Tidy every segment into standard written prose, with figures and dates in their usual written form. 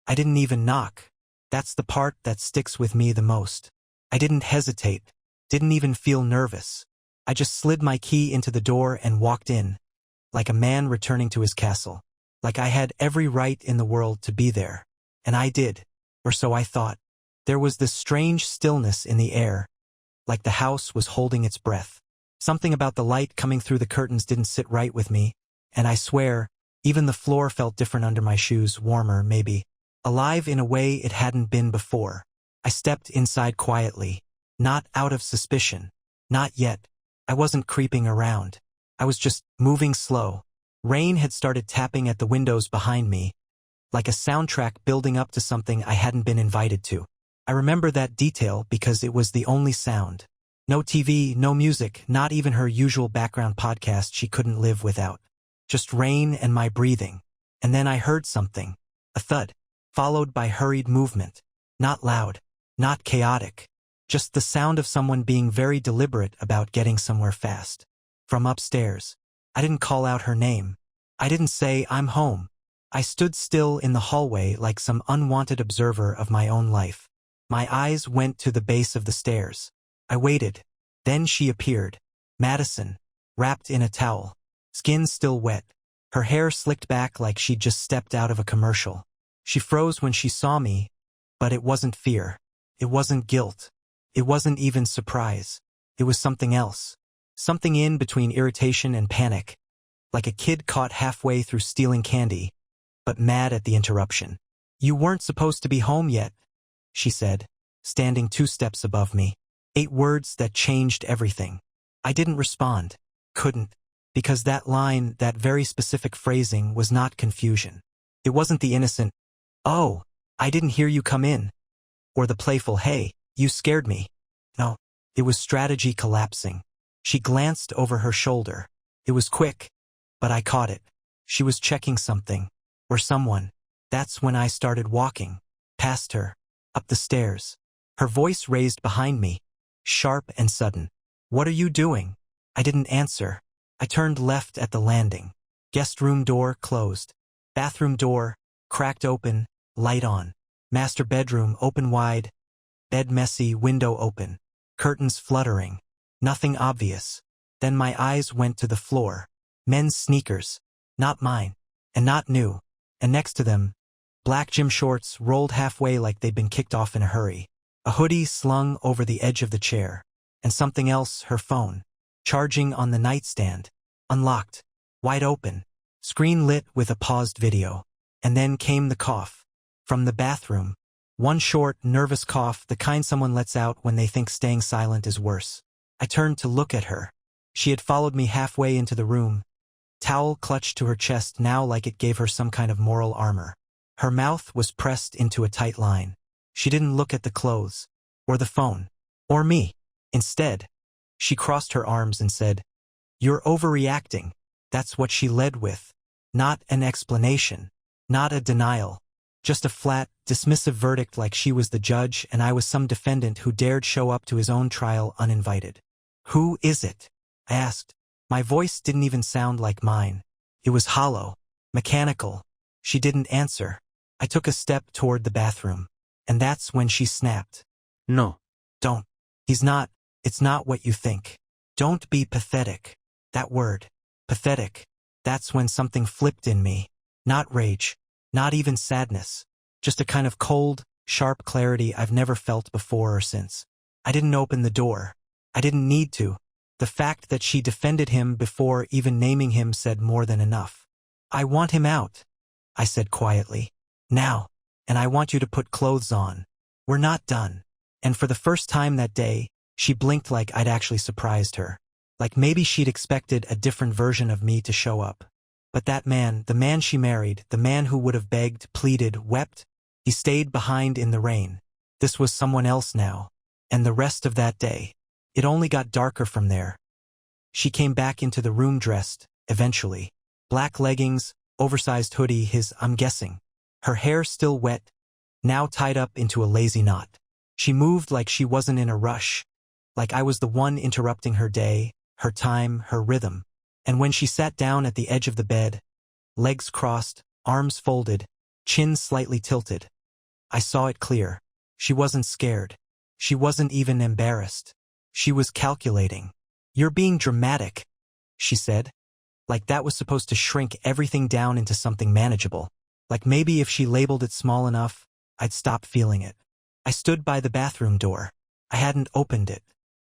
I didn't even knock. That's the part that sticks with me the most. I didn't hesitate, didn't even feel nervous. I just slid my key into the door and walked in, like a man returning to his castle. Like I had every right in the world to be there. And I did, or so I thought. There was this strange stillness in the air, like the house was holding its breath. Something about the light coming through the curtains didn't sit right with me, and I swear, even the floor felt different under my shoes, warmer, maybe. Alive in a way it hadn't been before. I stepped inside quietly, not out of suspicion. Not yet. I wasn't creeping around. I was just moving slow. Rain had started tapping at the windows behind me, like a soundtrack building up to something I hadn't been invited to. I remember that detail because it was the only sound. No TV, no music, not even her usual background podcast she couldn't live without. Just rain and my breathing. And then I heard something. A thud, followed by hurried movement. Not loud, not chaotic. Just the sound of someone being very deliberate about getting somewhere fast. From upstairs. I didn't call out her name. I didn't say, "I'm home." I stood still in the hallway like some unwanted observer of my own life. My eyes went to the base of the stairs. I waited. Then she appeared. Madison, wrapped in a towel. Skin still wet. Her hair slicked back like she'd just stepped out of a commercial. She froze when she saw me, but it wasn't fear. It wasn't guilt. It wasn't even surprise. It was something else. Something in between irritation and panic. Like a kid caught halfway through stealing candy, but mad at the interruption. "You weren't supposed to be home yet," she said, standing 2 steps above me. 8 words that changed everything. I didn't respond. Couldn't. Because that line, that very specific phrasing, was not confusion. It wasn't the innocent, "Oh, I didn't hear you come in," or the playful, "Hey, you scared me." No, it was strategy collapsing. She glanced over her shoulder. It was quick, but I caught it. She was checking something, or someone. That's when I started walking, past her, up the stairs. Her voice raised behind me, sharp and sudden. "What are you doing?" I didn't answer. I turned left at the landing. Guest room door closed. Bathroom door, cracked open, light on. Master bedroom open wide. Bed messy, window open. Curtains fluttering. Nothing obvious. Then my eyes went to the floor. Men's sneakers. Not mine. And not new. And next to them, black gym shorts rolled halfway like they'd been kicked off in a hurry. A hoodie slung over the edge of the chair. And something else, her phone. Charging on the nightstand. Unlocked. Wide open. Screen lit with a paused video. And then came the cough. From the bathroom. One short, nervous cough, the kind someone lets out when they think staying silent is worse. I turned to look at her. She had followed me halfway into the room. Towel clutched to her chest now like it gave her some kind of moral armor. Her mouth was pressed into a tight line. She didn't look at the clothes. Or the phone. Or me. Instead, she crossed her arms and said, "You're overreacting." That's what she led with. Not an explanation. Not a denial. Just a flat, dismissive verdict like she was the judge and I was some defendant who dared show up to his own trial uninvited. "Who is it?" I asked. My voice didn't even sound like mine. It was hollow, mechanical. She didn't answer. I took a step toward the bathroom. And that's when she snapped. "No. Don't. It's not what you think. Don't be pathetic." That word. Pathetic. That's when something flipped in me. Not rage. Not even sadness. Just a kind of cold, sharp clarity I've never felt before or since. I didn't open the door. I didn't need to. The fact that she defended him before even naming him said more than enough. "I want him out," I said quietly. "Now. And I want you to put clothes on. We're not done." And for the first time that day, she blinked like I'd actually surprised her. Like maybe she'd expected a different version of me to show up. But that man, the man she married, the man who would have begged, pleaded, wept, he stayed behind in the rain. This was someone else now. And the rest of that day, it only got darker from there. She came back into the room dressed, eventually. Black leggings, oversized hoodie, I'm guessing. Her hair still wet, now tied up into a lazy knot. She moved like she wasn't in a rush. Like I was the one interrupting her day, her time, her rhythm. And when she sat down at the edge of the bed, legs crossed, arms folded, chin slightly tilted, I saw it clear. She wasn't scared. She wasn't even embarrassed. She was calculating. "You're being dramatic," she said. Like that was supposed to shrink everything down into something manageable. Like maybe if she labeled it small enough, I'd stop feeling it. I stood by the bathroom door. I hadn't opened it.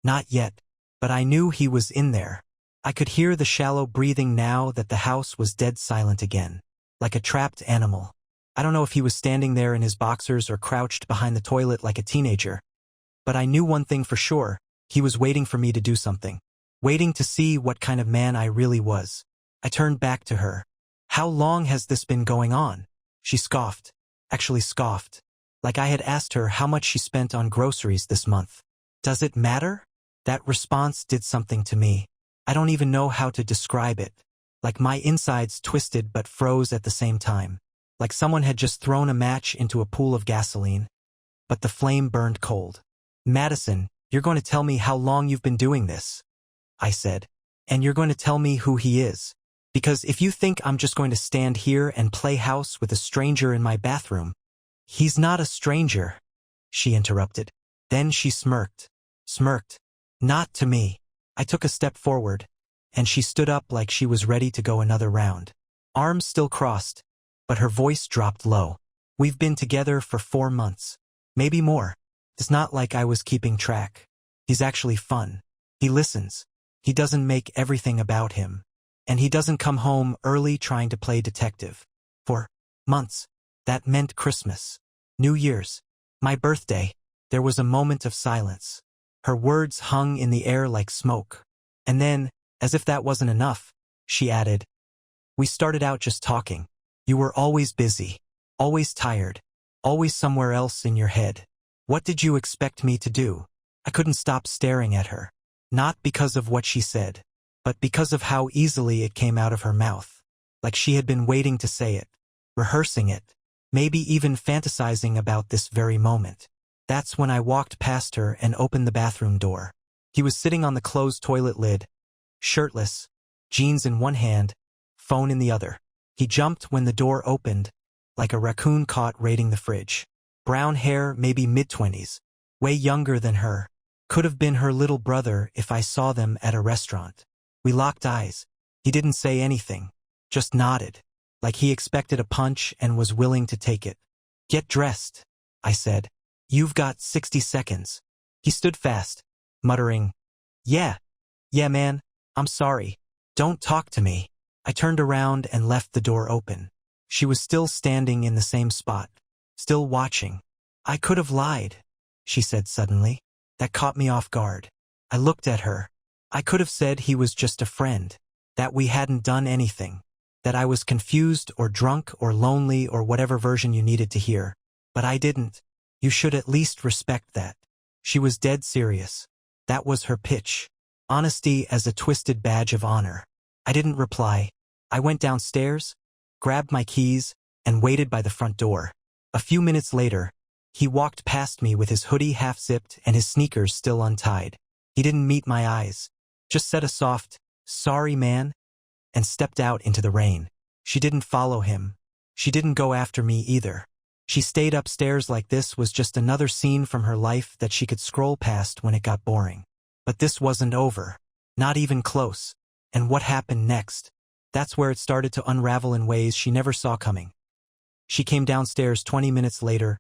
Not yet. But I knew he was in there. I could hear the shallow breathing now that the house was dead silent again. Like a trapped animal. I don't know if he was standing there in his boxers or crouched behind the toilet like a teenager. But I knew one thing for sure. He was waiting for me to do something. Waiting to see what kind of man I really was. I turned back to her. "How long has this been going on?" She scoffed. Actually scoffed. Like I had asked her how much she spent on groceries this month. Does it matter? That response did something to me. I don't even know how to describe it. Like my insides twisted but froze at the same time. Like someone had just thrown a match into a pool of gasoline. But the flame burned cold. "Madison, you're going to tell me how long you've been doing this," I said. "And you're going to tell me who he is. Because if you think I'm just going to stand here and play house with a stranger in my bathroom—" "He's not a stranger," she interrupted. Then she smirked. Smirked. Not to me. I took a step forward, and she stood up like she was ready to go another round. Arms still crossed, but her voice dropped low. "We've been together for 4 months. Maybe more. It's not like I was keeping track. He's actually fun. He listens. He doesn't make everything about him. And he doesn't come home early trying to play detective. For months. That meant Christmas. New Year's. My birthday." There was a moment of silence. Her words hung in the air like smoke. And then, as if that wasn't enough, she added, "We started out just talking. You were always busy. Always tired. Always somewhere else in your head. What did you expect me to do?" I couldn't stop staring at her. Not because of what she said, but because of how easily it came out of her mouth. Like she had been waiting to say it. Rehearsing it. Maybe even fantasizing about this very moment. That's when I walked past her and opened the bathroom door. He was sitting on the closed toilet lid. Shirtless. Jeans in one hand. Phone in the other. He jumped when the door opened, like a raccoon caught raiding the fridge. Brown hair, maybe mid-20s. Way younger than her. Could have been her little brother if I saw them at a restaurant. We locked eyes. He didn't say anything. Just nodded. Like he expected a punch and was willing to take it. "Get dressed," I said. "You've got 60 seconds. He stood fast, muttering, Yeah, man, I'm sorry. Don't talk to me." I turned around and left the door open. She was still standing in the same spot. Still watching. "I could have lied," she said suddenly. That caught me off guard. I looked at her. I could have said he was just a friend. That we hadn't done anything. That I was confused or drunk or lonely or whatever version you needed to hear. But I didn't. You should at least respect that. She was dead serious. That was her pitch. Honesty as a twisted badge of honor. I didn't reply. I went downstairs, grabbed my keys, and waited by the front door. A few minutes later, he walked past me with his hoodie half-zipped and his sneakers still untied. He didn't meet my eyes. Just said a soft, "Sorry, man," and stepped out into the rain. She didn't follow him. She didn't go after me either. She stayed upstairs like this was just another scene from her life that she could scroll past when it got boring. But this wasn't over. Not even close. And what happened next? That's where it started to unravel in ways she never saw coming. She came downstairs 20 minutes later,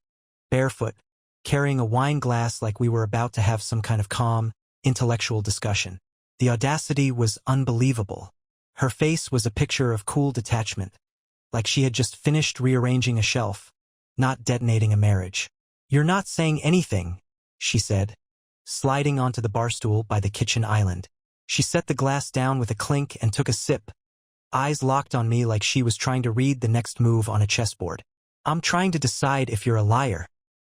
barefoot, carrying a wine glass like we were about to have some kind of calm, intellectual discussion. The audacity was unbelievable. Her face was a picture of cool detachment, like she had just finished rearranging a shelf, not detonating a marriage. "You're not saying anything," she said, sliding onto the bar stool by the kitchen island. She set the glass down with a clink and took a sip, eyes locked on me like she was trying to read the next move on a chessboard. "I'm trying to decide if you're a liar,"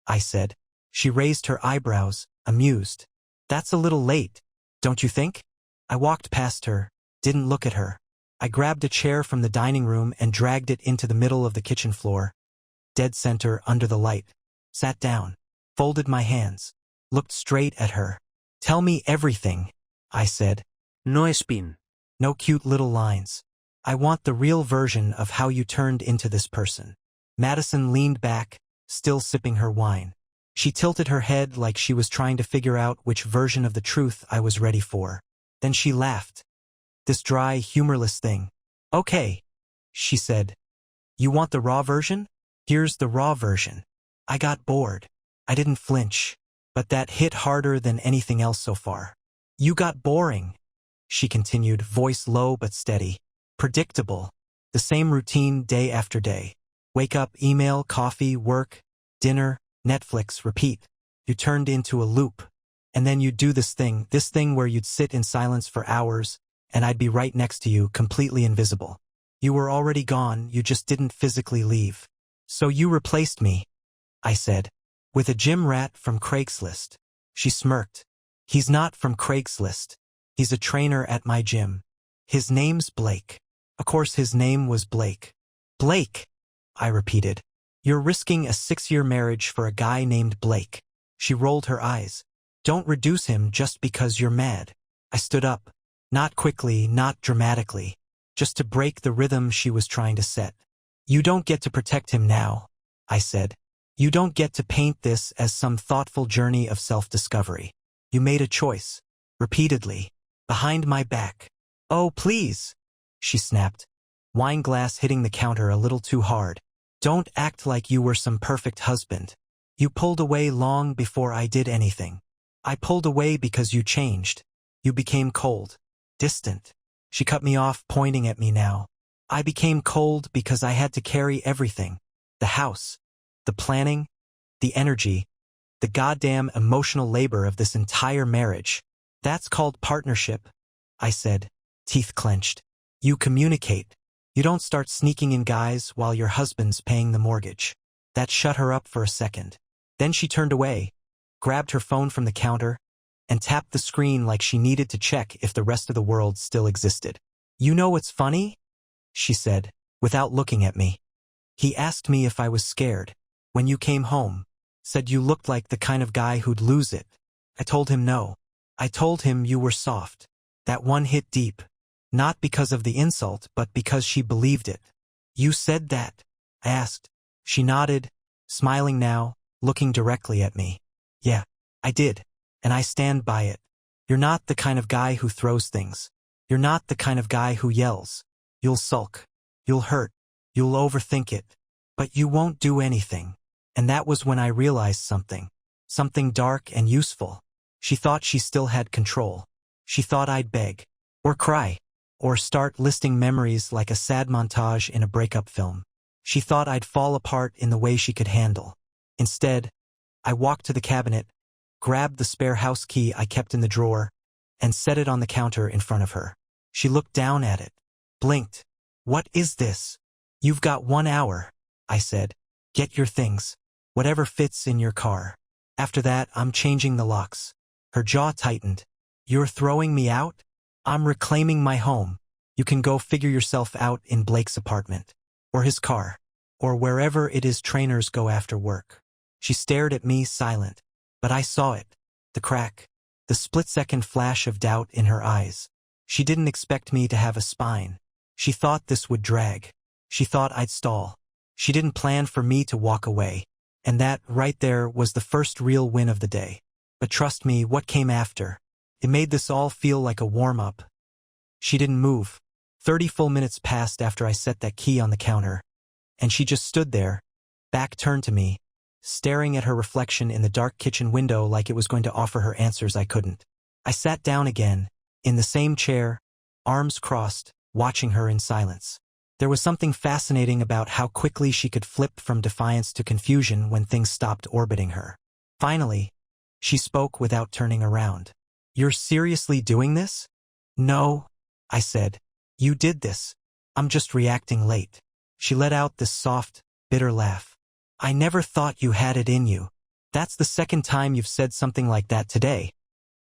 I said. She raised her eyebrows, amused. "That's a little late, don't you think?" I walked past her, didn't look at her. I grabbed a chair from the dining room and dragged it into the middle of the kitchen floor, dead center under the light. Sat down, folded my hands, looked straight at her. "Tell me everything," I said. No spin. No cute little lines. I want the real version of how you turned into this person. Madison leaned back, still sipping her wine. She tilted her head like she was trying to figure out which version of the truth I was ready for. Then she laughed. This dry, humorless thing. Okay, she said. You want the raw version? Here's the raw version. I got bored. I didn't flinch, but that hit harder than anything else so far. You got boring, she continued, voice low but steady. Predictable. The same routine day after day. Wake up, email, coffee, work, dinner, Netflix, repeat. You turned into a loop. And then you'd do this thing where you'd sit in silence for hours, and I'd be right next to you, completely invisible. You were already gone, you just didn't physically leave. So you replaced me, I said. With a gym rat from Craigslist. She smirked. He's not from Craigslist. He's a trainer at my gym. His name's Blake. Of course his name was Blake. Blake, I repeated. You're risking a 6-year marriage for a guy named Blake. She rolled her eyes. Don't reduce him just because you're mad. I stood up. Not quickly, not dramatically. Just to break the rhythm she was trying to set. You don't get to protect him now, I said. You don't get to paint this as some thoughtful journey of self-discovery. You made a choice. Repeatedly. Behind my back. Oh, please, she snapped. Wine glass hitting the counter a little too hard. Don't act like you were some perfect husband. You pulled away long before I did anything. I pulled away because you changed. You became cold. Distant. She cut me off, pointing at me now. I became cold because I had to carry everything. The house. The planning. The energy. The goddamn emotional labor of this entire marriage. That's called partnership, I said, teeth clenched. You communicate. You don't start sneaking in guys while your husband's paying the mortgage. That shut her up for a second. Then she turned away, grabbed her phone from the counter, and tapped the screen like she needed to check if the rest of the world still existed. You know what's funny? She said, without looking at me. He asked me if I was scared. When you came home, said you looked like the kind of guy who'd lose it. I told him no. I told him you were soft. That one hit deep. Not because of the insult, but because she believed it. You said that? I asked. She nodded, smiling now, looking directly at me. Yeah, I did. And I stand by it. You're not the kind of guy who throws things. You're not the kind of guy who yells. You'll sulk. You'll hurt. You'll overthink it. But you won't do anything. And that was when I realized something. Something dark and useful. She thought she still had control. She thought I'd beg. Or cry. Or start listing memories like a sad montage in a breakup film. She thought I'd fall apart in the way she could handle. Instead, I walked to the cabinet, grabbed the spare house key I kept in the drawer, and set it on the counter in front of her. She looked down at it, blinked. What is this? You've got 1 hour, I said. Get your things. Whatever fits in your car. After that, I'm changing the locks. Her jaw tightened. You're throwing me out? I'm reclaiming my home. You can go figure yourself out in Blake's apartment. Or his car. Or wherever it is trainers go after work. She stared at me, silent. But I saw it. The crack. The split-second flash of doubt in her eyes. She didn't expect me to have a spine. She thought this would drag. She thought I'd stall. She didn't plan for me to walk away. And that, right there, was the first real win of the day. But trust me, what came after? It made this all feel like a warm-up. She didn't move. 30 full minutes passed after I set that key on the counter. And she just stood there, back turned to me, staring at her reflection in the dark kitchen window like it was going to offer her answers I couldn't. I sat down again, in the same chair, arms crossed, watching her in silence. There was something fascinating about how quickly she could flip from defiance to confusion when things stopped orbiting her. Finally, she spoke without turning around. You're seriously doing this? No, I said. You did this. I'm just reacting late. She let out this soft, bitter laugh. I never thought you had it in you. That's the second time you've said something like that today,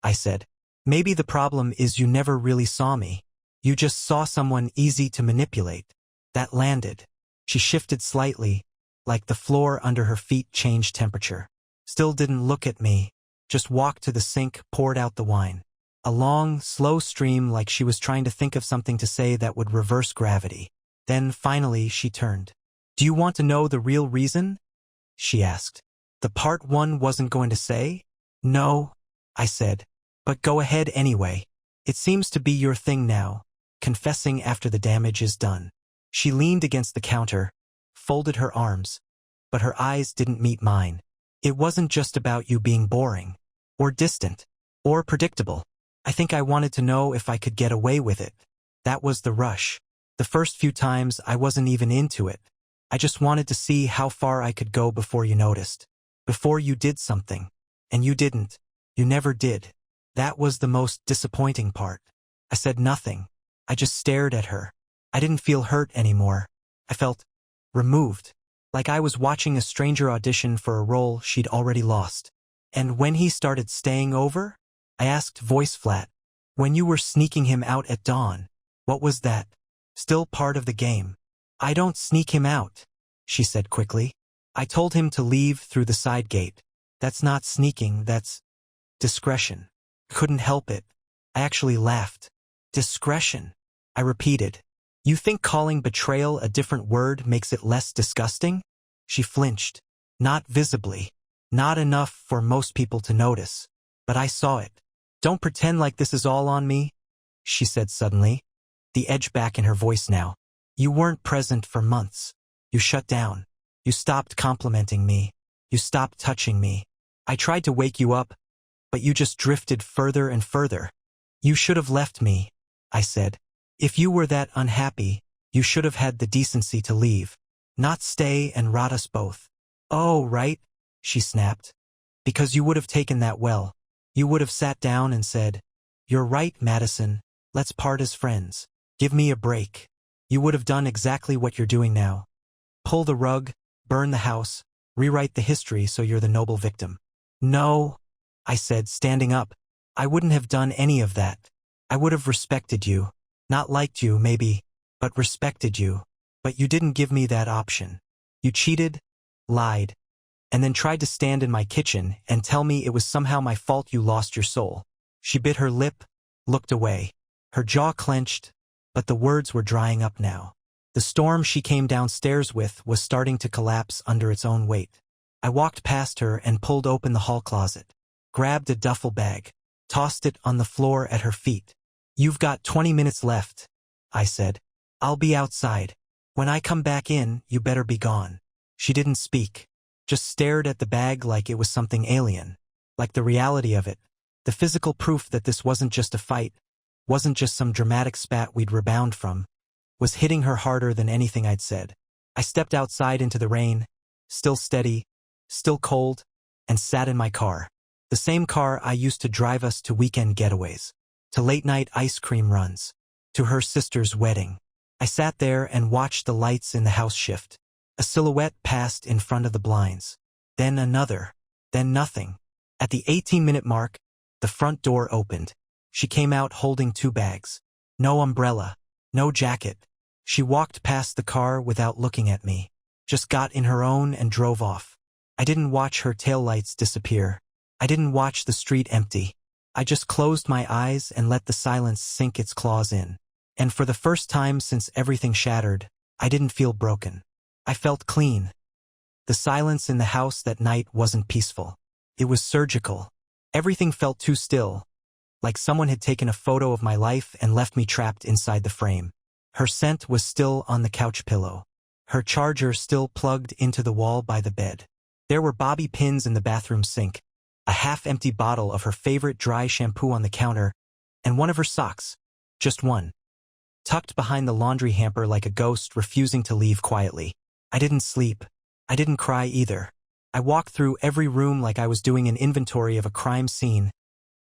I said. Maybe the problem is you never really saw me. You just saw someone easy to manipulate. That landed. She shifted slightly, like the floor under her feet changed temperature. Still didn't look at me, just walked to the sink, poured out the wine. A long, slow stream like she was trying to think of something to say that would reverse gravity. Then, finally, she turned. Do you want to know the real reason? she asked. The part one wasn't going to say? No, I said. But go ahead anyway. It seems to be your thing now, confessing after the damage is done. She leaned against the counter, folded her arms, but her eyes didn't meet mine. It wasn't just about you being boring, or distant, or predictable. I think I wanted to know if I could get away with it. That was the rush. The first few times I wasn't even into it. I just wanted to see how far I could go before you noticed. Before you did something. And you didn't. You never did. That was the most disappointing part. I said nothing. I just stared at her. I didn't feel hurt anymore. I felt removed. Like I was watching a stranger audition for a role she'd already lost. And when he started staying over? I asked voice flat. When you were sneaking him out at dawn, what was that? Still part of the game. I don't sneak him out, she said quickly. I told him to leave through the side gate. That's not sneaking, that's discretion. Couldn't help it. I actually laughed. Discretion, I repeated. You think calling betrayal a different word makes it less disgusting? She flinched. Not visibly. Not enough for most people to notice. But I saw it. Don't pretend like this is all on me, she said suddenly, the edge back in her voice now. You weren't present for months. You shut down. You stopped complimenting me. You stopped touching me. I tried to wake you up, but you just drifted further and further. You should have left me, I said. If you were that unhappy, you should have had the decency to leave, not stay and rot us both. Oh, right, she snapped. Because you would have taken that well. You would have sat down and said, You're right, Madison, let's part as friends. Give me a break. You would have done exactly what you're doing now. Pull the rug, burn the house, rewrite the history so you're the noble victim. No, I said, standing up. I wouldn't have done any of that. I would have respected you. Not liked you, maybe, but respected you. But you didn't give me that option. You cheated, lied, and then tried to stand in my kitchen and tell me it was somehow my fault you lost your soul. She bit her lip, looked away. Her jaw clenched, but the words were drying up now. The storm she came downstairs with was starting to collapse under its own weight. I walked past her and pulled open the hall closet, grabbed a duffel bag, tossed it on the floor at her feet. You've got 20 minutes left, I said. I'll be outside. When I come back in, you better be gone. She didn't speak, just stared at the bag like it was something alien, like the reality of it, the physical proof that this wasn't just a fight, wasn't just some dramatic spat we'd rebound from, was hitting her harder than anything I'd said. I stepped outside into the rain, still steady, still cold, and sat in my car. The same car I used to drive us to weekend getaways, to late-night ice cream runs, to her sister's wedding. I sat there and watched the lights in the house shift. A silhouette passed in front of the blinds. Then another. Then nothing. At the 18-minute mark, the front door opened. She came out holding 2 bags. No umbrella. No jacket. She walked past the car without looking at me. Just got in her own and drove off. I didn't watch her taillights disappear. I didn't watch the street empty. I just closed my eyes and let the silence sink its claws in. And for the first time since everything shattered, I didn't feel broken. I felt clean. The silence in the house that night wasn't peaceful. It was surgical. Everything felt too still, like someone had taken a photo of my life and left me trapped inside the frame. Her scent was still on the couch pillow. Her charger still plugged into the wall by the bed. There were bobby pins in the bathroom sink, a half-empty bottle of her favorite dry shampoo on the counter, and one of her socks. Just one. Tucked behind the laundry hamper like a ghost refusing to leave quietly. I didn't sleep. I didn't cry either. I walked through every room like I was doing an inventory of a crime scene,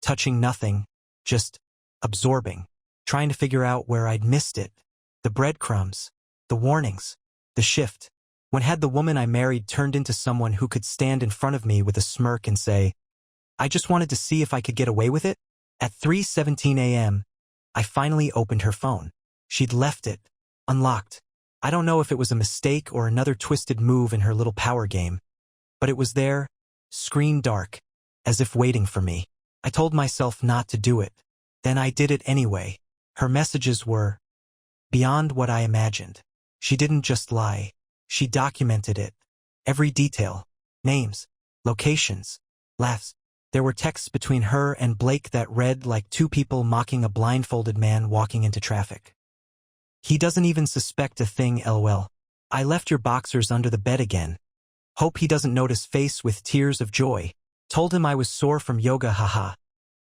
touching nothing, just absorbing, trying to figure out where I'd missed it. The breadcrumbs, the warnings, the shift. When had the woman I married turned into someone who could stand in front of me with a smirk and say, I just wanted to see if I could get away with it? At 3:17 a.m., I finally opened her phone. She'd left it, unlocked. I don't know if it was a mistake or another twisted move in her little power game, but it was there, screen dark, as if waiting for me. I told myself not to do it. Then I did it anyway. Her messages were beyond what I imagined. She didn't just lie. She documented it. Every detail. Names, locations, laughs. There were texts between her and Blake that read like two people mocking a blindfolded man walking into traffic. He doesn't even suspect a thing, lol. I left your boxers under the bed again. Hope he doesn't notice face with tears of joy. Told him I was sore from yoga, haha.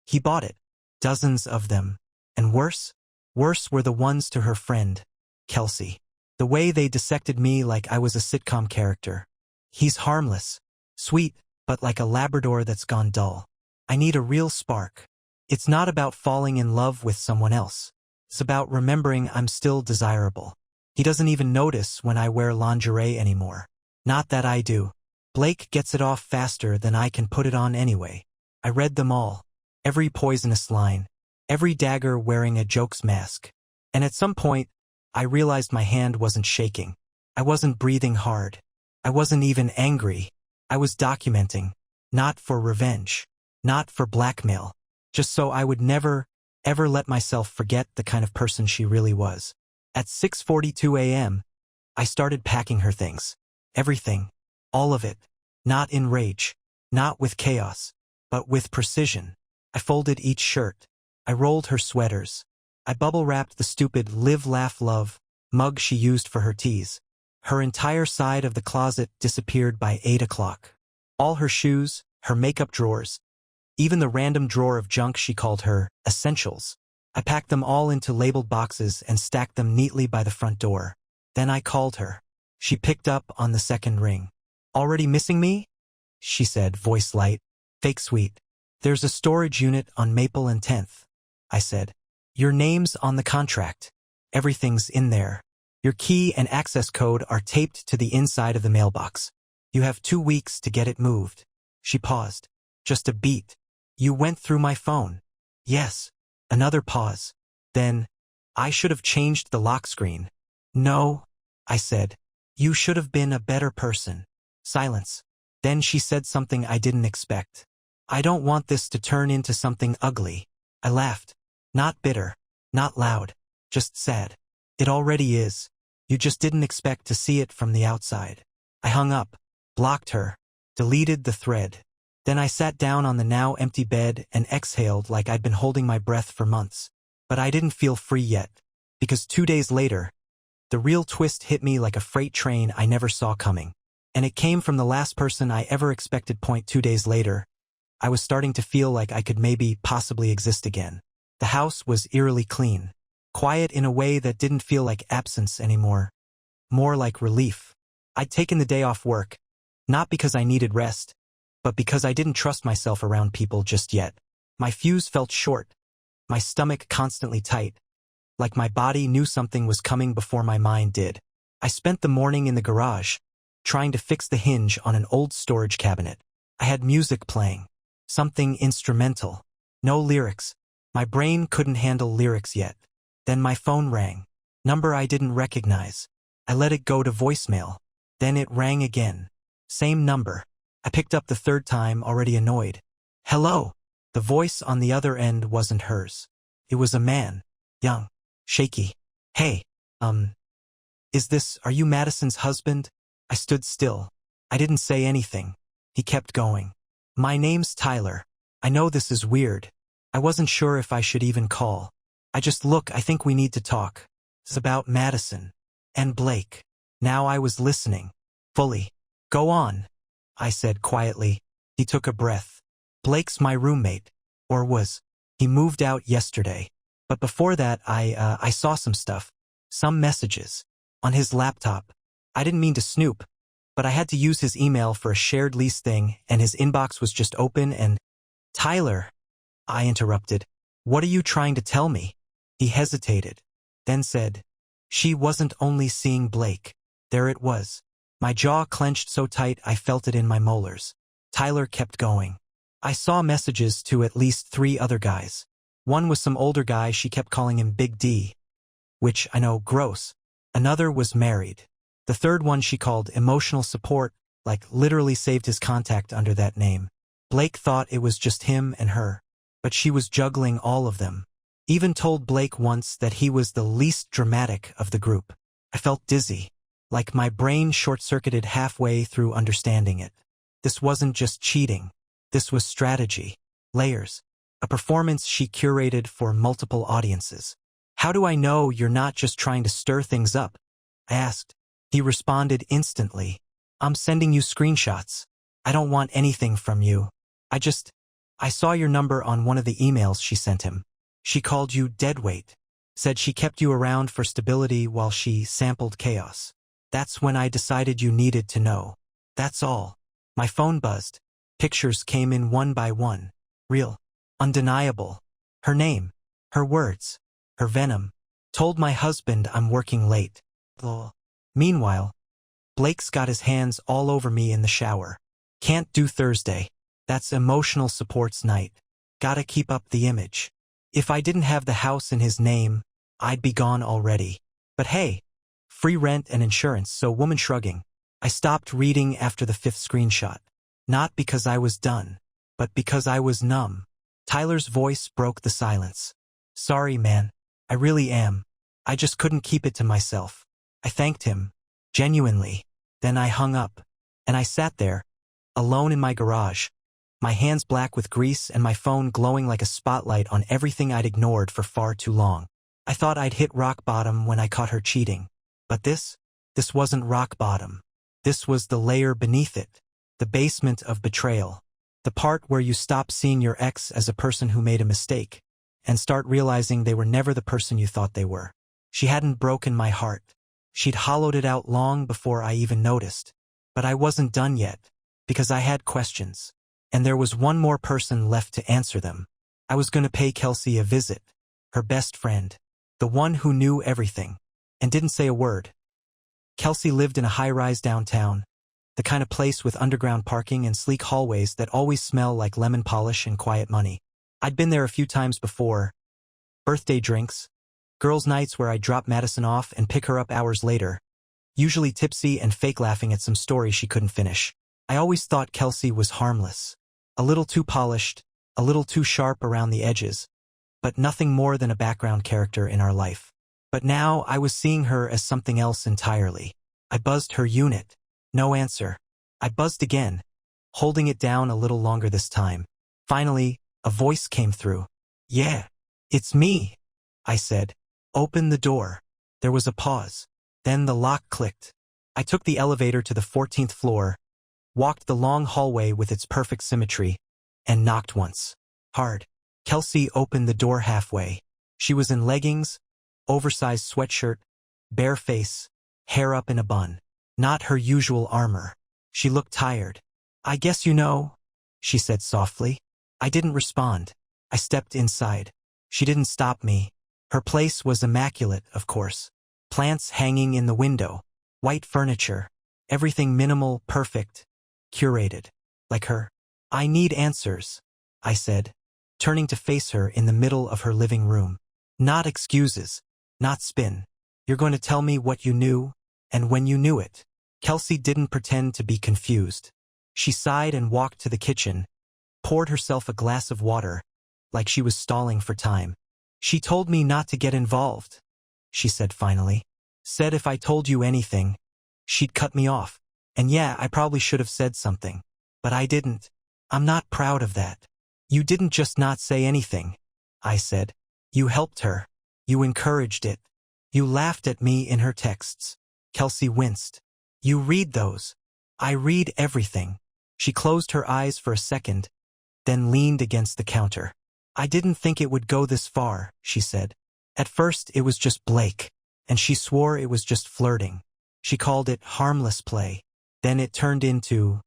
He bought it. Dozens of them. And worse? Worse were the ones to her friend, Kelsey. The way they dissected me like I was a sitcom character. He's harmless. Sweet, but like a Labrador that's gone dull. I need a real spark. It's not about falling in love with someone else. It's about remembering I'm still desirable. He doesn't even notice when I wear lingerie anymore. Not that I do. Blake gets it off faster than I can put it on anyway. I read them all. Every poisonous line. Every dagger wearing a joke's mask. And at some point, I realized my hand wasn't shaking. I wasn't breathing hard. I wasn't even angry. I was documenting. Not for revenge. Not for blackmail. Just so I would never, ever let myself forget the kind of person she really was. At 6:42 a.m., I started packing her things. Everything. All of it. Not in rage. Not with chaos. But with precision. I folded each shirt. I rolled her sweaters. I bubble-wrapped the stupid Live, Laugh, Love mug she used for her teas. Her entire side of the closet disappeared by 8 o'clock. All her shoes, her makeup drawers, even the random drawer of junk she called her essentials. I packed them all into labeled boxes and stacked them neatly by the front door. Then I called her. She picked up on the second ring. Already missing me? She said, voice light. Fake sweet. There's a storage unit on Maple and 10th. I said. Your name's on the contract. Everything's in there. Your key and access code are taped to the inside of the mailbox. You have 2 weeks to get it moved. She paused. Just a beat. You went through my phone. Yes. Another pause. Then, I should have changed the lock screen. No, I said. You should have been a better person. Silence. Then she said something I didn't expect. I don't want this to turn into something ugly. I laughed. Not bitter. Not loud. Just sad. It already is. You just didn't expect to see it from the outside. I hung up. Blocked her. Deleted the thread. Then I sat down on the now empty bed and exhaled like I'd been holding my breath for months. But I didn't feel free yet. Because 2 days later, the real twist hit me like a freight train I never saw coming. And it came from the last person I ever expected. 2 days later, I was starting to feel like I could maybe possibly exist again. The house was eerily clean. Quiet in a way that didn't feel like absence anymore. More like relief. I'd taken the day off work. Not because I needed rest, but because I didn't trust myself around people just yet. My fuse felt short. My stomach constantly tight. Like my body knew something was coming before my mind did. I spent the morning in the garage, trying to fix the hinge on an old storage cabinet. I had music playing. Something instrumental. No lyrics. My brain couldn't handle lyrics yet. Then my phone rang. Number I didn't recognize. I let it go to voicemail. Then it rang again. Same number. I picked up the third time, already annoyed. Hello. The voice on the other end wasn't hers. It was a man. Young. Shaky. Hey, are you Madison's husband? I stood still. I didn't say anything. He kept going. My name's Tyler. I know this is weird. I wasn't sure if I should even call. I think we need to talk. It's about Madison. And Blake. Now I was listening. Fully. Go on, I said quietly. He took a breath. Blake's my roommate. Or was. He moved out yesterday. But before that, I saw some stuff. Some messages. On his laptop. I didn't mean to snoop, but I had to use his email for a shared lease thing, and his inbox was just open and... Tyler, I interrupted. What are you trying to tell me? He hesitated. Then said, she wasn't only seeing Blake. There it was. My jaw clenched so tight I felt it in my molars. Tyler kept going. I saw messages to at least 3 other guys. One was some older guy, she kept calling him Big D. Which, I know, gross. Another was married. The third one she called emotional support, like literally saved his contact under that name. Blake thought it was just him and her. But she was juggling all of them. Even told Blake once that he was the least dramatic of the group. I felt dizzy. Like my brain short-circuited halfway through understanding it. This wasn't just cheating. This was strategy. Layers. A performance she curated for multiple audiences. "How do I know you're not just trying to stir things up?" I asked. He responded instantly. "I'm sending you screenshots. I don't want anything from you. I saw your number on one of the emails she sent him. She called you deadweight. Said she kept you around for stability while she sampled chaos. That's when I decided you needed to know. That's all." My phone buzzed. Pictures came in one by one. Real. Undeniable. Her name. Her words. Her venom. "Told my husband I'm working late." Lol. Meanwhile, Blake's got his hands all over me in the shower. "Can't do Thursday. That's emotional supports night. Gotta keep up the image. If I didn't have the house in his name, I'd be gone already. But hey, free rent and insurance." So woman shrugging. I stopped reading after the fifth screenshot. Not because I was done, but because I was numb. Tyler's voice broke the silence. "Sorry, man. I really am. I just couldn't keep it to myself." I thanked him. Genuinely. Then I hung up. And I sat there, alone in my garage. My hands black with grease and my phone glowing like a spotlight on everything I'd ignored for far too long. I thought I'd hit rock bottom when I caught her cheating. But this wasn't rock bottom. This was the layer beneath it. The basement of betrayal. The part where you stop seeing your ex as a person who made a mistake and start realizing they were never the person you thought they were. She hadn't broken my heart. She'd hollowed it out long before I even noticed. But I wasn't done yet, because I had questions. And there was one more person left to answer them. I was going to pay Kelsey a visit. Her best friend. The one who knew everything. And didn't say a word. Kelsey lived in a high-rise downtown. The kind of place with underground parking and sleek hallways that always smell like lemon polish and quiet money. I'd been there a few times before. Birthday drinks. Girls' nights where I'd drop Madison off and pick her up hours later. Usually tipsy and fake laughing at some story she couldn't finish. I always thought Kelsey was harmless. A little too polished, a little too sharp around the edges, but nothing more than a background character in our life. But now I was seeing her as something else entirely. I buzzed her unit. No answer. I buzzed again, holding it down a little longer this time. Finally, a voice came through. "Yeah, it's me," I said. "Open the door." There was a pause. Then the lock clicked. I took the elevator to the 14th floor, walked the long hallway with its perfect symmetry, and knocked once. Hard. Kelsey opened the door halfway. She was in leggings, oversized sweatshirt, bare face, hair up in a bun. Not her usual armor. She looked tired. "I guess you know," she said softly. I didn't respond. I stepped inside. She didn't stop me. Her place was immaculate, of course. Plants hanging in the window. White furniture. Everything minimal, perfect. Curated. Like her. "I need answers," I said, turning to face her in the middle of her living room. "Not excuses. Not spin. You're going to tell me what you knew, and when you knew it." Kelsey didn't pretend to be confused. She sighed and walked to the kitchen, poured herself a glass of water, like she was stalling for time. "She told me not to get involved," she said finally. "Said if I told you anything, she'd cut me off. And yeah, I probably should have said something. But I didn't. I'm not proud of that." "You didn't just not say anything," I said. "You helped her. You encouraged it. You laughed at me in her texts." Kelsey winced. "You read those." "I read everything." She closed her eyes for a second, then leaned against the counter. "I didn't think it would go this far," she said. "At first it was just Blake, and she swore it was just flirting. She called it harmless play. Then it turned into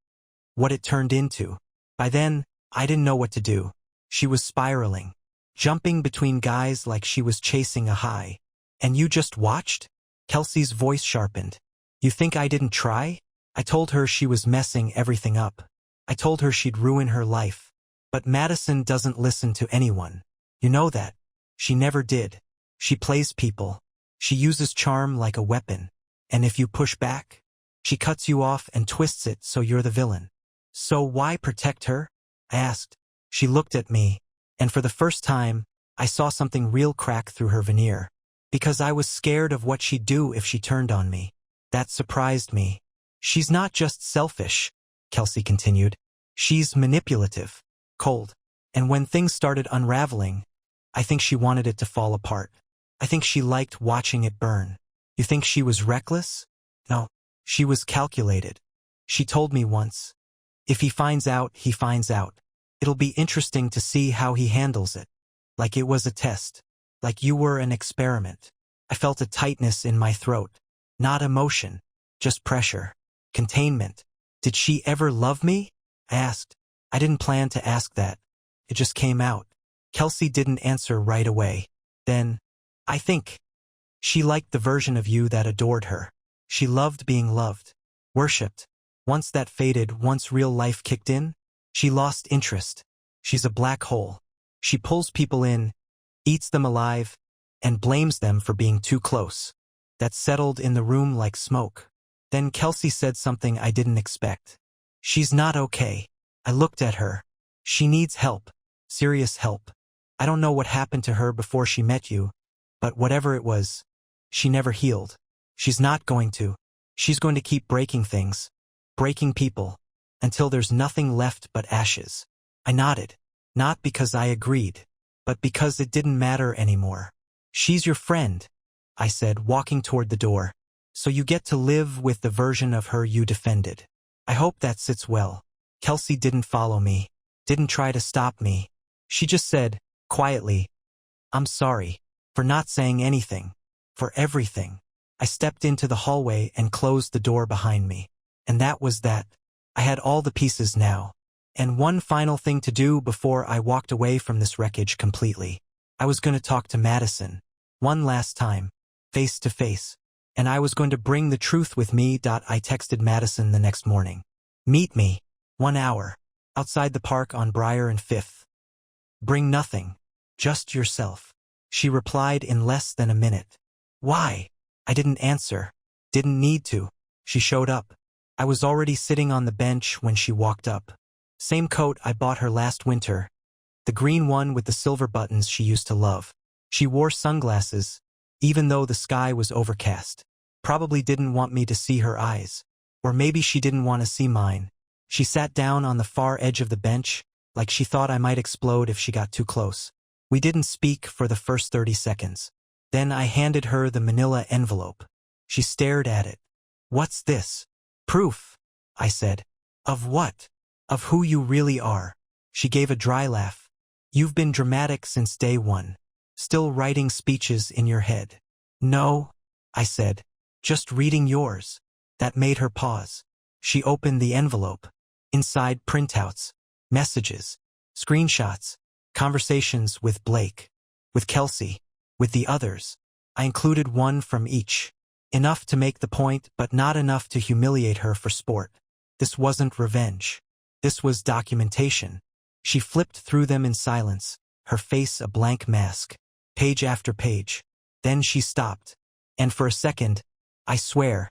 what it turned into. By then, I didn't know what to do. She was spiraling, jumping between guys like she was chasing a high. And you just watched?" Kelsey's voice sharpened. "You think I didn't try?" I told her she was messing everything up. I told her she'd ruin her life. But Madison doesn't listen to anyone. You know that. She never did. She plays people. She uses charm like a weapon. And if you push back, she cuts you off and twists it so you're the villain. "So why protect her?" I asked. She looked at me, and for the first time, I saw something real crack through her veneer. "Because I was scared of what she'd do if she turned on me." That surprised me. "She's not just selfish. Kelsey continued. She's manipulative, cold. And when things started unraveling, I think she wanted it to fall apart. I think she liked watching it burn. You think she was reckless? No, she was calculated. She told me once, if he finds out, he finds out. It'll be interesting to see how he handles it. Like it was a test. Like you were an experiment. I felt a tightness in my throat. Not emotion, just pressure. Containment. Did she ever love me? I asked. I didn't plan to ask that. It just came out. Kelsey didn't answer right away. Then, I think, she liked the version of you that adored her. She loved being loved. Worshipped. Once that faded, once real life kicked in, she lost interest. She's a black hole. She pulls people in, eats them alive, and blames them for being too close. That settled in the room like smoke. Then Kelsey said something I didn't expect. She's not okay. I looked at her. She needs help. Serious help. I don't know what happened to her before she met you, but whatever it was, she never healed. She's not going to. She's going to keep breaking things, breaking people, until there's nothing left but ashes. I nodded, not because I agreed, but because it didn't matter anymore. She's your friend, I said, walking toward the door. So you get to live with the version of her you defended. I hope that sits well. Kelsey didn't follow me, didn't try to stop me. She just said, quietly, I'm sorry, for not saying anything, for everything. I stepped into the hallway and closed the door behind me. And that was that. I had all the pieces now. And one final thing to do before I walked away from this wreckage completely. I was going to talk to Madison. One last time. Face to face. And I was going to bring the truth with me. I texted Madison the next morning. Meet me. 1 hour. Outside the park on Briar and 5th. Bring nothing. Just yourself. She replied in less than a minute. Why? I didn't answer. Didn't need to. She showed up. I was already sitting on the bench when she walked up. Same coat I bought her last winter. The green one with the silver buttons she used to love. She wore sunglasses, even though the sky was overcast. Probably didn't want me to see her eyes. Or maybe she didn't want to see mine. She sat down on the far edge of the bench, like she thought I might explode if she got too close. We didn't speak for the first 30 seconds. Then I handed her the manila envelope. She stared at it. What's this? Proof, I said. Of what? Of who you really are. She gave a dry laugh. You've been dramatic since day one. Still writing speeches in your head. No, I said. Just reading yours. That made her pause. She opened the envelope. Inside printouts, messages, screenshots, conversations with Blake, with Kelsey, with the others. I included one from each. Enough to make the point, but not enough to humiliate her for sport. This wasn't revenge. This was documentation. She flipped through them in silence, her face a blank mask, page after page. Then she stopped. And for a second, I swear,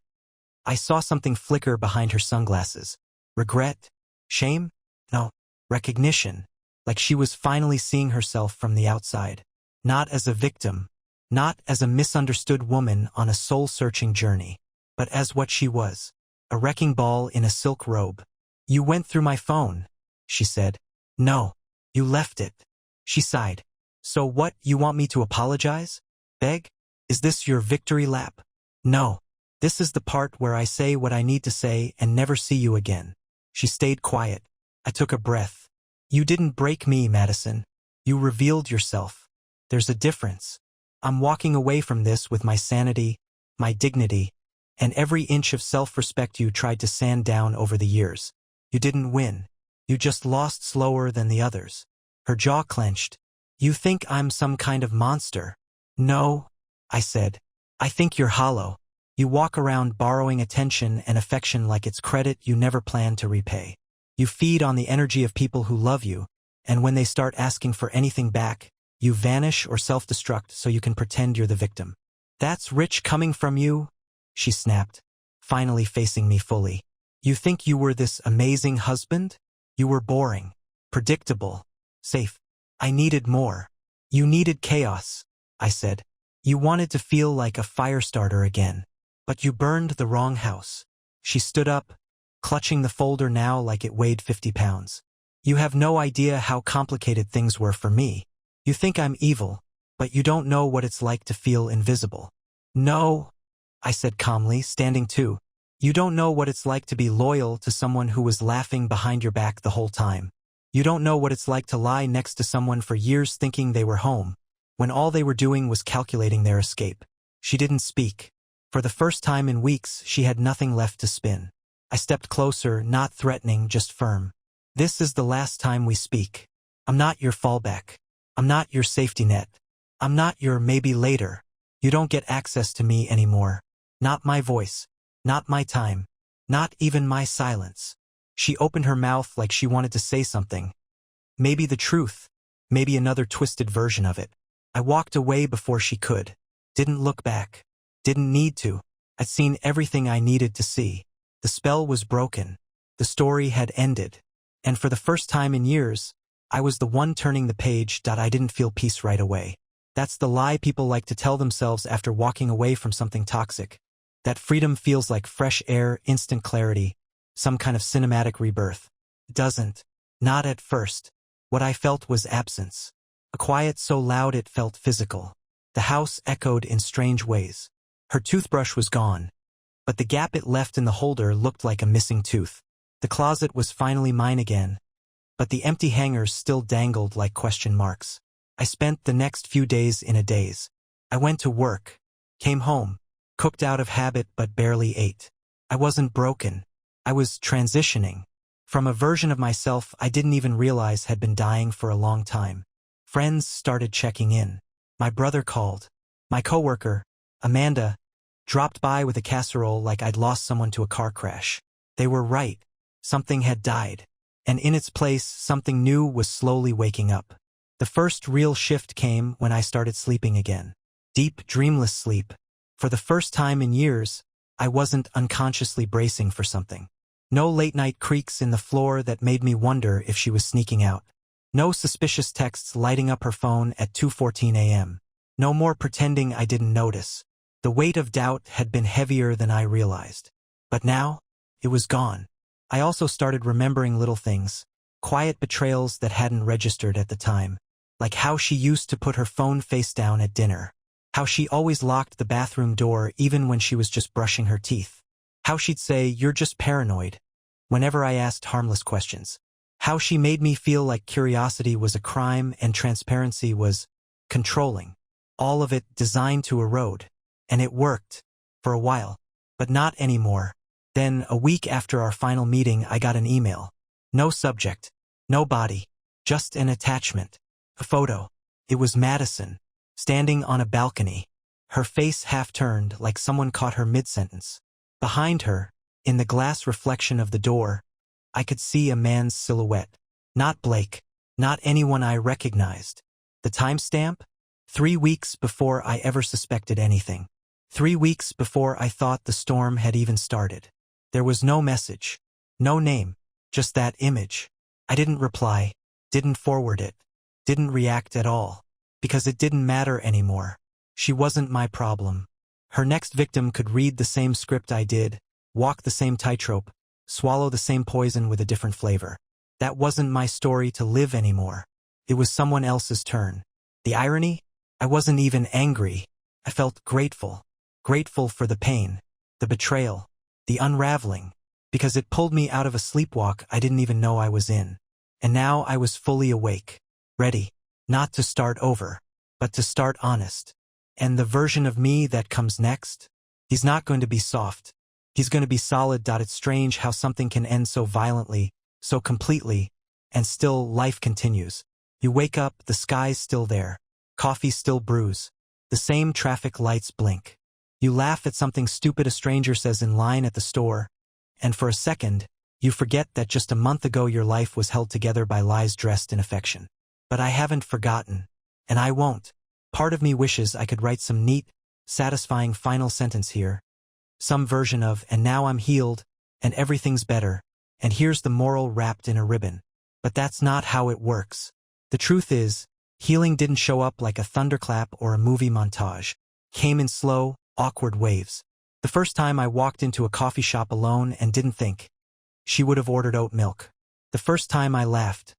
I saw something flicker behind her sunglasses. Regret? Shame? No. Recognition. Like she was finally seeing herself from the outside. Not as a victim. Not as a misunderstood woman on a soul-searching journey. But as what she was. A wrecking ball in a silk robe. You went through my phone, she said. No. You left it. She sighed. So what, you want me to apologize? Beg? Is this your victory lap? No. This is the part where I say what I need to say and never see you again. She stayed quiet. I took a breath. You didn't break me, Madison. You revealed yourself. There's a difference. I'm walking away from this with my sanity, my dignity, and every inch of self-respect you tried to sand down over the years. You didn't win. You just lost slower than the others. Her jaw clenched. You think I'm some kind of monster? No, I said. I think you're hollow. You walk around borrowing attention and affection like it's credit you never plan to repay. You feed on the energy of people who love you, and when they start asking for anything back, you vanish or self-destruct so you can pretend you're the victim. That's rich coming from you, she snapped, finally facing me fully. You think you were this amazing husband? You were boring, predictable, safe. I needed more. You needed chaos, I said. You wanted to feel like a fire starter again. But you burned the wrong house. She stood up, clutching the folder now like it weighed 50 pounds. You have no idea how complicated things were for me. You think I'm evil, but you don't know what it's like to feel invisible. No, I said calmly, standing too. You don't know what it's like to be loyal to someone who was laughing behind your back the whole time. You don't know what it's like to lie next to someone for years thinking they were home, when all they were doing was calculating their escape. She didn't speak. For the first time in weeks, she had nothing left to spin. I stepped closer, not threatening, just firm. This is the last time we speak. I'm not your fallback. I'm not your safety net. I'm not your maybe later. You don't get access to me anymore. Not my voice. Not my time. Not even my silence. She opened her mouth like she wanted to say something. Maybe the truth. Maybe another twisted version of it. I walked away before she could. Didn't look back. Didn't need to. I'd seen everything I needed to see. The spell was broken. The story had ended. And for the first time in years, I was the one turning the page. I didn't feel peace right away. That's the lie people like to tell themselves after walking away from something toxic. That freedom feels like fresh air, instant clarity, some kind of cinematic rebirth. It doesn't. Not at first. What I felt was absence. A quiet so loud it felt physical. The house echoed in strange ways. Her toothbrush was gone, but the gap it left in the holder looked like a missing tooth. The closet was finally mine again, but the empty hangers still dangled like question marks. I spent the next few days in a daze. I went to work, came home, cooked out of habit but barely ate. I wasn't broken. I was transitioning from a version of myself I didn't even realize had been dying for a long time. Friends started checking in. My brother called. My coworker, Amanda, dropped by with a casserole like I'd lost someone to a car crash. They were right. Something had died. And in its place, something new was slowly waking up. The first real shift came when I started sleeping again. Deep, dreamless sleep. For the first time in years, I wasn't unconsciously bracing for something. No late-night creaks in the floor that made me wonder if she was sneaking out. No suspicious texts lighting up her phone at 2:14 a.m. No more pretending I didn't notice. The weight of doubt had been heavier than I realized. But now, it was gone. I also started remembering little things, quiet betrayals that hadn't registered at the time, like how she used to put her phone face down at dinner, how she always locked the bathroom door even when she was just brushing her teeth, how she'd say, "You're just paranoid," whenever I asked harmless questions, how she made me feel like curiosity was a crime and transparency was controlling. All of it designed to erode. And it worked. For a while. But not anymore. Then, a week after our final meeting, I got an email. No subject. No body. Just an attachment. A photo. It was Madison, standing on a balcony. Her face half-turned like someone caught her mid-sentence. Behind her, in the glass reflection of the door, I could see a man's silhouette. Not Blake. Not anyone I recognized. The timestamp? 3 weeks before I ever suspected anything. 3 weeks before I thought the storm had even started. There was no message. No name. Just that image. I didn't reply. Didn't forward it. Didn't react at all. Because it didn't matter anymore. She wasn't my problem. Her next victim could read the same script I did, walk the same tightrope, swallow the same poison with a different flavor. That wasn't my story to live anymore. It was someone else's turn. The irony? I wasn't even angry. I felt grateful. Grateful for the pain, the betrayal, the unraveling, because it pulled me out of a sleepwalk I didn't even know I was in. And now I was fully awake, ready, not to start over, but to start honest. And the version of me that comes next? He's not going to be soft. He's going to be solid. It's strange how something can end so violently, so completely, and still life continues. You wake up, the sky's still there. Coffee still brews. The same traffic lights blink. You laugh at something stupid a stranger says in line at the store, and for a second, you forget that just a month ago your life was held together by lies dressed in affection. But I haven't forgotten, and I won't. Part of me wishes I could write some neat, satisfying final sentence here. Some version of, and now I'm healed, and everything's better, and here's the moral wrapped in a ribbon. But that's not how it works. The truth is, healing didn't show up like a thunderclap or a movie montage. Came in slow, awkward waves. The first time I walked into a coffee shop alone and didn't think, she would have ordered oat milk. The first time I laughed,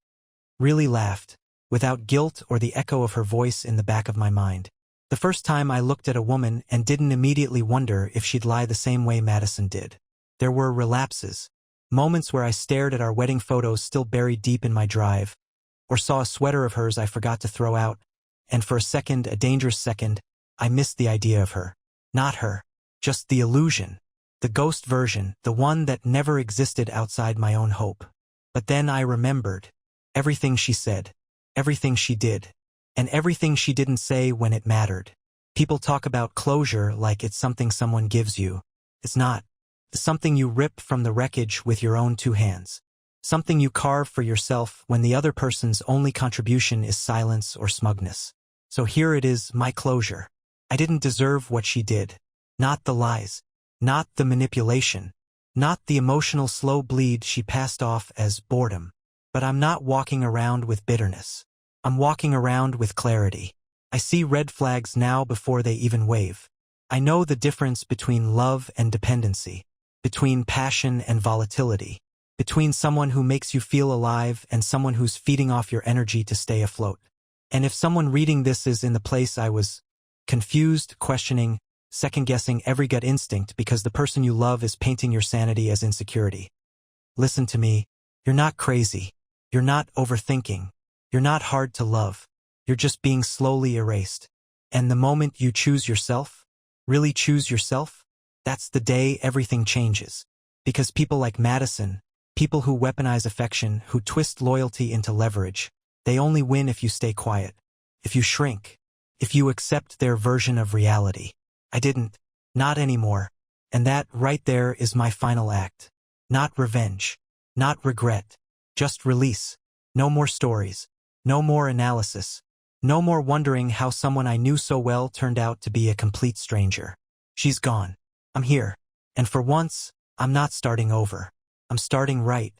really laughed, without guilt or the echo of her voice in the back of my mind. The first time I looked at a woman and didn't immediately wonder if she'd lie the same way Madison did. There were relapses, moments where I stared at our wedding photos still buried deep in my drive, or saw a sweater of hers I forgot to throw out, and for a second, a dangerous second, I missed the idea of her. Not her, just the illusion, the ghost version, the one that never existed outside my own hope. But then I remembered everything she said, everything she did, and everything she didn't say when it mattered. People talk about closure like it's something someone gives you. It's not. It's something you rip from the wreckage with your own two hands. Something you carve for yourself when the other person's only contribution is silence or smugness. So here it is, my closure. I didn't deserve what she did. Not the lies. Not the manipulation. Not the emotional slow bleed she passed off as boredom. But I'm not walking around with bitterness. I'm walking around with clarity. I see red flags now before they even wave. I know the difference between love and dependency, between passion and volatility, between someone who makes you feel alive and someone who's feeding off your energy to stay afloat. And if someone reading this is in the place I was, confused, questioning, second-guessing every gut instinct because the person you love is painting your sanity as insecurity, listen to me. You're not crazy. You're not overthinking. You're not hard to love. You're just being slowly erased. And the moment you choose yourself, really choose yourself, that's the day everything changes. Because people like Madison, people who weaponize affection, who twist loyalty into leverage, they only win if you stay quiet, if you shrink, if you accept their version of reality. I didn't. Not anymore. And that right there is my final act. Not revenge. Not regret. Just release. No more stories. No more analysis. No more wondering how someone I knew so well turned out to be a complete stranger. She's gone. I'm here. And for once, I'm not starting over. I'm starting right.